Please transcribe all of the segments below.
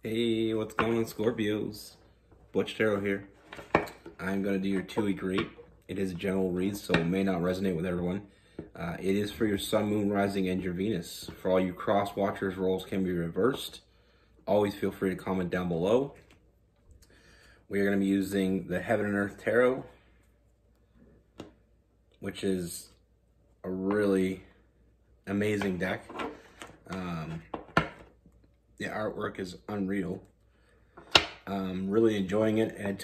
Hey, what's going on, Scorpios? Butch Tarot here. I'm going to do your 2-week read. It is a general read, so it may not resonate with everyone. It is for your Sun, Moon, Rising, and your Venus. For all you cross watchers, roles can be reversed. Always feel free to comment down below. We are going to be using the Heaven and Earth Tarot, which is a really amazing deck. The artwork is unreal. Really enjoying it, and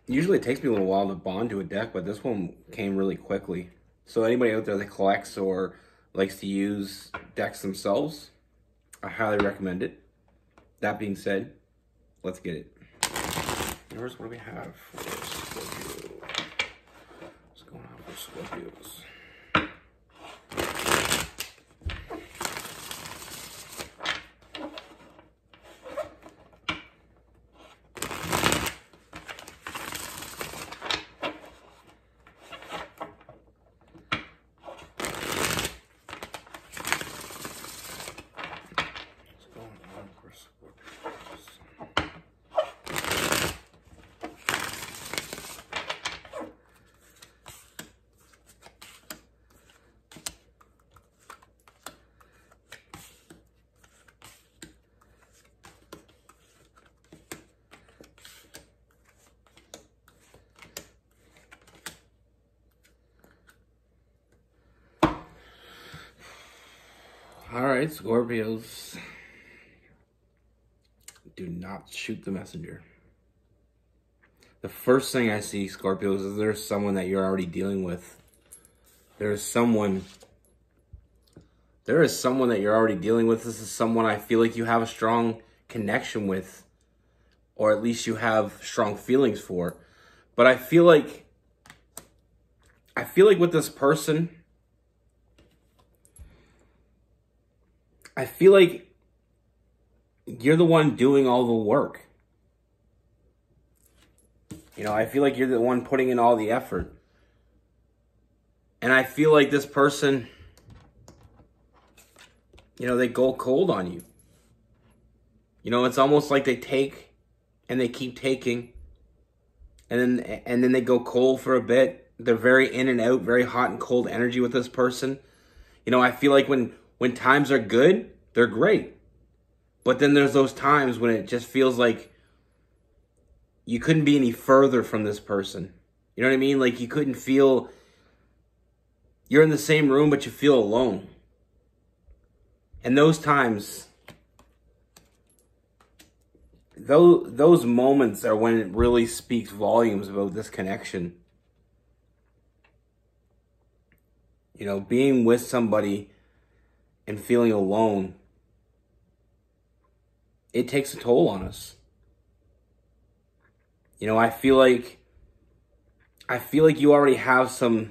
usually it takes me a little while to bond to a deck, but this one came really quickly. So anybody out there that collects or likes to use decks themselves, I highly recommend it. That being said, let's get it. First, what do we have for Scorpio? What's going on for Scorpios? All right, Scorpios, do not shoot the messenger. The first thing I see, Scorpios, is there's someone that you're already dealing with. There is someone that you're already dealing with. This is someone I feel like you have a strong connection with, or at least you have strong feelings for. But I feel like with this person, I feel like you're the one doing all the work. You know, I feel like you're the one putting in all the effort. And I feel like this person, you know, they go cold on you. You know, it's almost like they take and they keep taking. And then they go cold for a bit. They're very in and out, very hot and cold energy with this person. You know, I feel like when times are good, they're great. But then there's those times when it just feels like you couldn't be any further from this person. You know what I mean? Like you couldn't feel, you're in the same room, but you feel alone. And those times, those moments are when it really speaks volumes about this connection. You know, being with somebody and feeling alone, it takes a toll on us. You know, I feel like you already have some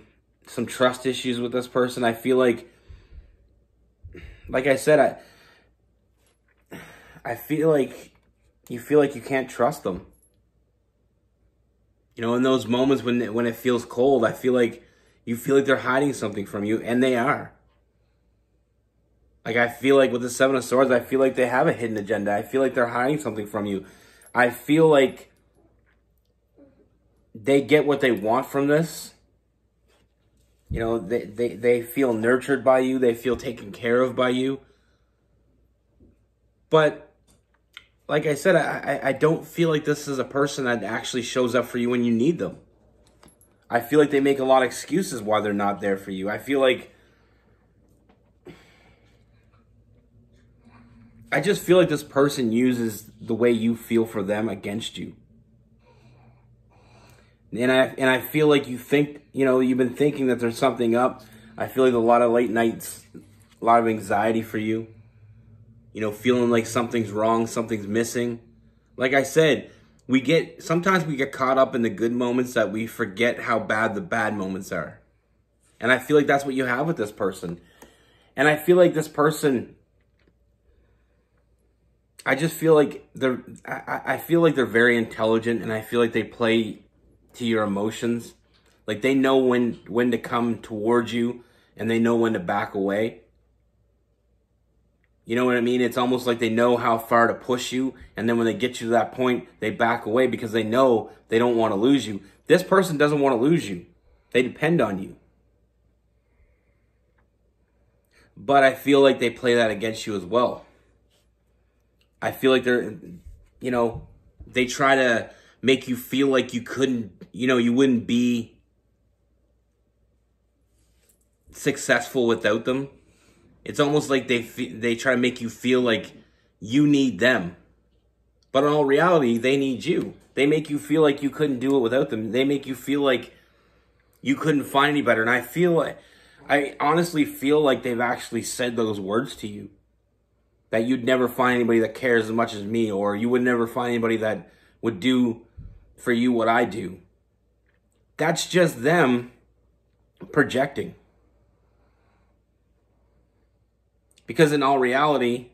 trust issues with this person. I feel like I said, I feel like you can't trust them. You know, in those moments when it feels cold, I feel like you feel like they're hiding something from you, and they are. Like, I feel like with the Seven of Swords, I feel like they have a hidden agenda. I feel like they're hiding something from you. I feel like they get what they want from this. You know, they feel nurtured by you. They feel taken care of by you. But, like I said, I don't feel like this is a person that actually shows up for you when you need them. I feel like they make a lot of excuses why they're not there for you. I feel like I just feel like this person uses the way you feel for them against you. And I feel like you think, you know, you've been thinking that there's something up. I feel like a lot of late nights, a lot of anxiety for you. You know, feeling like something's wrong, something's missing. Like I said, sometimes we get caught up in the good moments that we forget how bad the bad moments are. And I feel like that's what you have with this person. And I feel like this person, I just feel like I feel like they're very intelligent, and I feel like they play to your emotions. Like they know when to come towards you, and they know when to back away. You know what I mean? It's almost like they know how far to push you, and then when they get you to that point, they back away because they know they don't want to lose you. This person doesn't want to lose you. They depend on you. But I feel like they play that against you as well. I feel like they're, they try to make you feel like you couldn't, you wouldn't be successful without them. It's almost like they try to make you feel like you need them. But in all reality, they need you. They make you feel like you couldn't do it without them. They make you feel like you couldn't find any better. And I honestly feel like they've actually said those words to you. That you'd never find anybody that cares as much as me, or you would never find anybody that would do for you what I do. That's just them projecting. Because in all reality,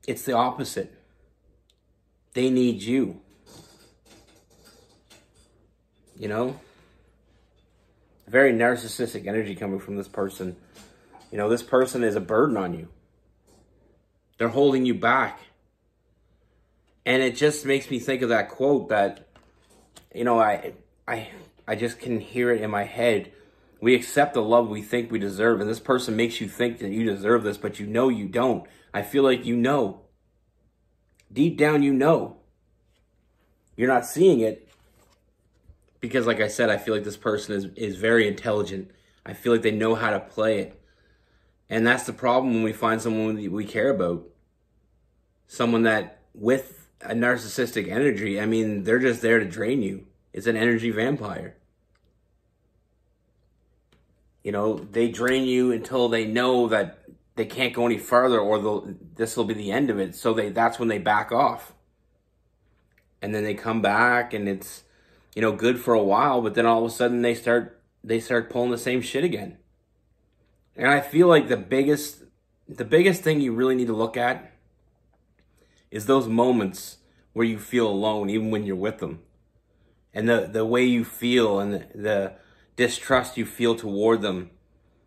it's the opposite. They need you. Very narcissistic energy coming from this person. This person is a burden on you. They're holding you back. And it just makes me think of that quote that, I just can hear it in my head. We accept the love we think we deserve, and this person makes you think that you deserve this, but you know you don't. I feel like you know. Deep down, you know. You're not seeing it because, like I said, I feel like this person is very intelligent. I feel like they know how to play it. And that's the problem when we find someone we care about. Someone that, with a narcissistic energy, they're just there to drain you. It's an energy vampire. They drain you until they know that they can't go any farther, or this will be the end of it. So that's when they back off. And then they come back, and it's, good for a while, but then all of a sudden they start pulling the same shit again. And I feel like the biggest thing you really need to look at is those moments where you feel alone, even when you're with them. And the way you feel and the distrust you feel toward them.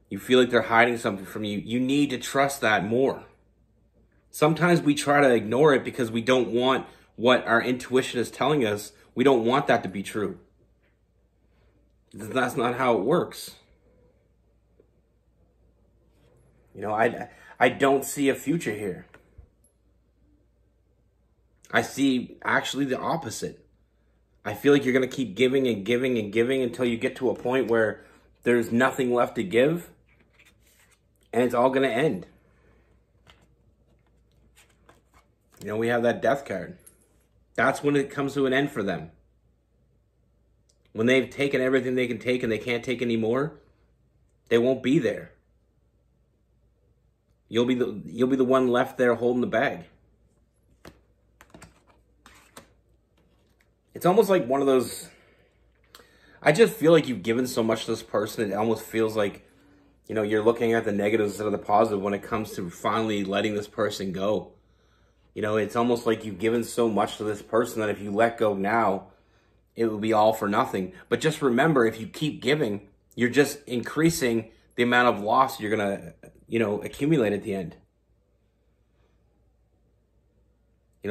You feel like they're hiding something from you. You need to trust that more. Sometimes we try to ignore it because we don't want what our intuition is telling us. We don't want that to be true. That's not how it works. I don't see a future here. I see actually the opposite. I feel like you're going to keep giving and giving and giving until you get to a point where there's nothing left to give, and it's all going to end. We have that death card. That's when it comes to an end for them. When they've taken everything they can take and they can't take any more, they won't be there. You'll be the one left there holding the bag. It's almost like one of those, I just feel like you've given so much to this person, it almost feels like, you're looking at the negatives instead of the positive when it comes to finally letting this person go. It's almost like you've given so much to this person that if you let go now, it will be all for nothing. But just remember, if you keep giving, you're just increasing the amount of loss you're going to, accumulate at the end.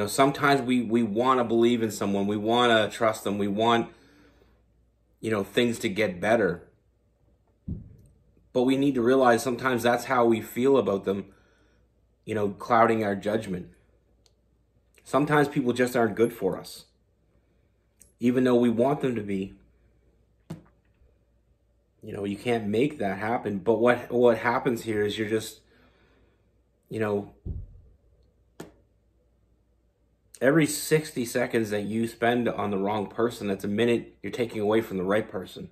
Sometimes we want to believe in someone. We want to trust them. We want, things to get better. But we need to realize sometimes that's how we feel about them, clouding our judgment. Sometimes people just aren't good for us, even though we want them to be. You can't make that happen. But what happens here is you're just, every 60 seconds that you spend on the wrong person, that's a minute you're taking away from the right person.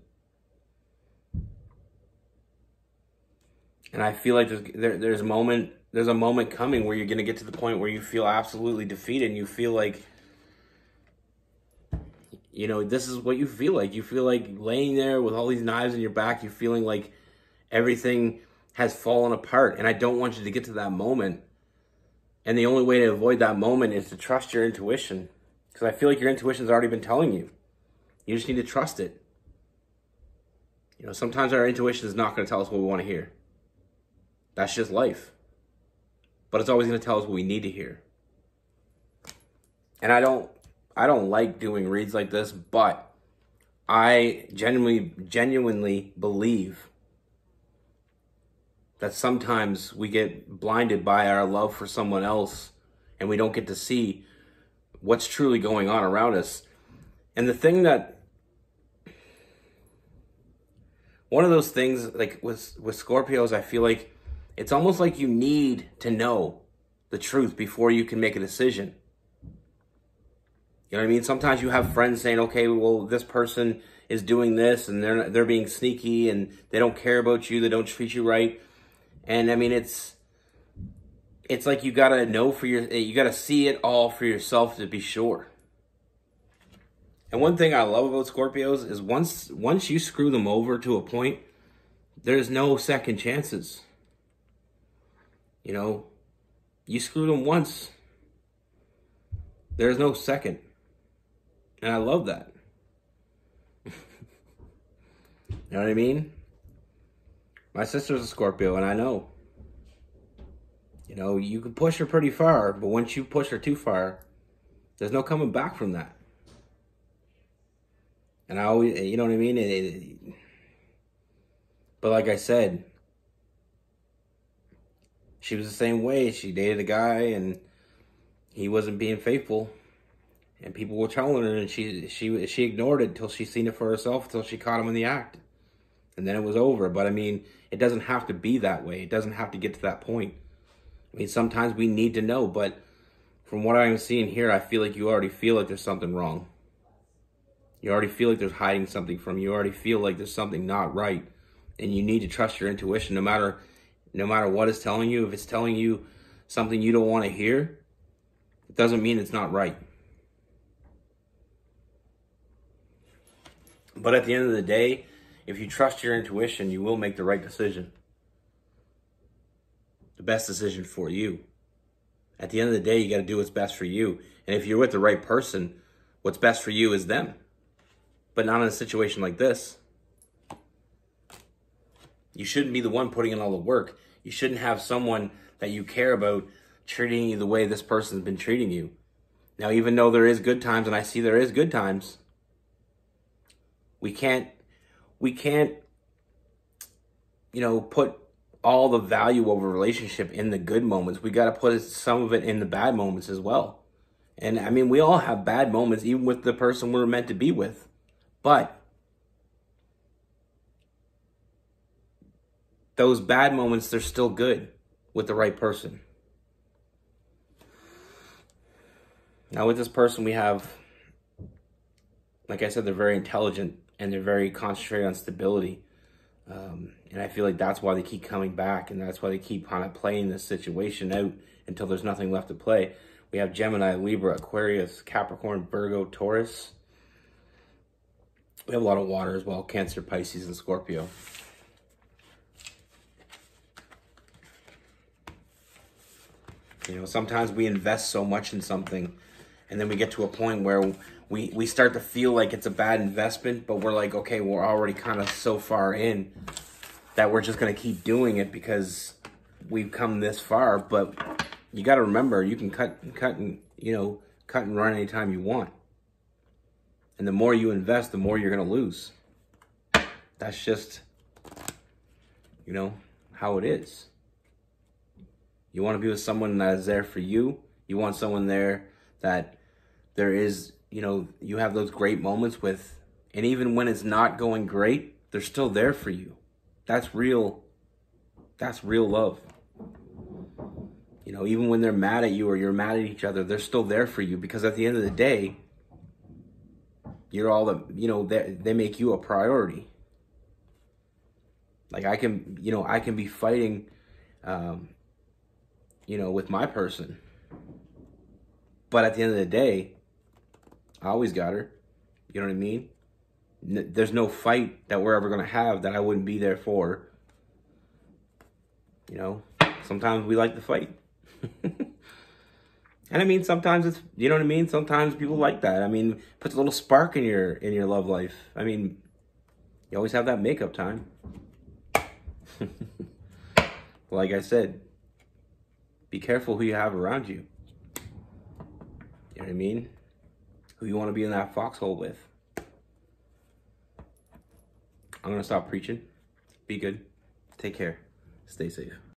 And I feel like there's a moment coming where you're going to get to the point where you feel absolutely defeated, and you feel like, this is what you feel like. You feel like laying there with all these knives in your back. You're feeling like everything has fallen apart. And I don't want you to get to that moment. And the only way to avoid that moment is to trust your intuition. Because I feel like your intuition's already been telling you. You just need to trust it. Sometimes our intuition is not going to tell us what we want to hear. That's just life. but it's always going to tell us what we need to hear. And I don't like doing reads like this, but I genuinely believe that sometimes we get blinded by our love for someone else and we don't get to see what's truly going on around us. And the thing that, one of those things, like with Scorpios, I feel like it's almost like you need to know the truth before you can make a decision. You know what I mean? Sometimes you have friends saying, okay, well, this person is doing this and they're being sneaky and they don't care about you, they don't treat you right. And I mean, it's like you gotta know you gotta see it all for yourself to be sure. And one thing I love about Scorpios is once you screw them over to a point, there's no second chances. You know, you screw them once, there's no second. And I love that. You know what I mean? My sister's a Scorpio, and I know. You know, you can push her pretty far, but once you push her too far, there's no coming back from that. And I always, you know what I mean? But like I said, she was the same way. She dated a guy, and he wasn't being faithful. And people were telling her, and she ignored it until she seen it for herself, until she caught him in the act. And then it was over. But I mean, it doesn't have to be that way. It doesn't have to get to that point. I mean, sometimes we need to know, but from what I'm seeing here, I feel like you already feel like there's something wrong. You already feel like there's hiding something from you. You already feel like there's something not right. And you need to trust your intuition no matter what it's telling you. If it's telling you something you don't want to hear, it doesn't mean it's not right. But at the end of the day, if you trust your intuition, you will make the right decision. The best decision for you. At the end of the day, you got to do what's best for you. And if you're with the right person, what's best for you is them. But not in a situation like this. You shouldn't be the one putting in all the work. You shouldn't have someone that you care about treating you the way this person's been treating you. Now, even though there is good times, and I see there is good times, we can't, you know, put all the value of a relationship in the good moments. We got to put some of it in the bad moments as well. And I mean, we all have bad moments, even with the person we're meant to be with. But those bad moments, they're still good with the right person. Now with this person, we have, like I said, they're very intelligent and they're very concentrated on stability. And I feel like that's why they keep coming back, and that's why they keep kind of playing this situation out until there's nothing left to play. We have Gemini, Libra, Aquarius, Capricorn, Virgo, Taurus. We have a lot of water as well, Cancer, Pisces, and Scorpio. You know, sometimes we invest so much in something, and then we get to a point where we start to feel like it's a bad investment, but we're like, okay, we're already kind of so far in that we're just going to keep doing it because we've come this far. But you got to remember, you can cut and run anytime you want. And the more you invest, the more you're going to lose. That's just, you know, how it is. You want to be with someone that is there for you. You want someone there that there is, you know, you have those great moments with. And even when it's not going great, they're still there for you. That's real. That's real love. You know, even when they're mad at you or you're mad at each other, they're still there for you, because at the end of the day, you're all the, you know, they make you a priority. Like I can be fighting, you know, with my person, but at the end of the day, I always got her. You know what I mean? There's no fight that we're ever going to have that I wouldn't be there for. You know, sometimes we like to fight. And I mean, sometimes it's, you know what I mean? Sometimes people like that. I mean, puts a little spark in your love life. I mean, you always have that makeup time. Like I said, Be careful who you have around you. You know what I mean? Who you want to be in that foxhole with. I'm going to stop preaching. Be good. Take care. Stay safe.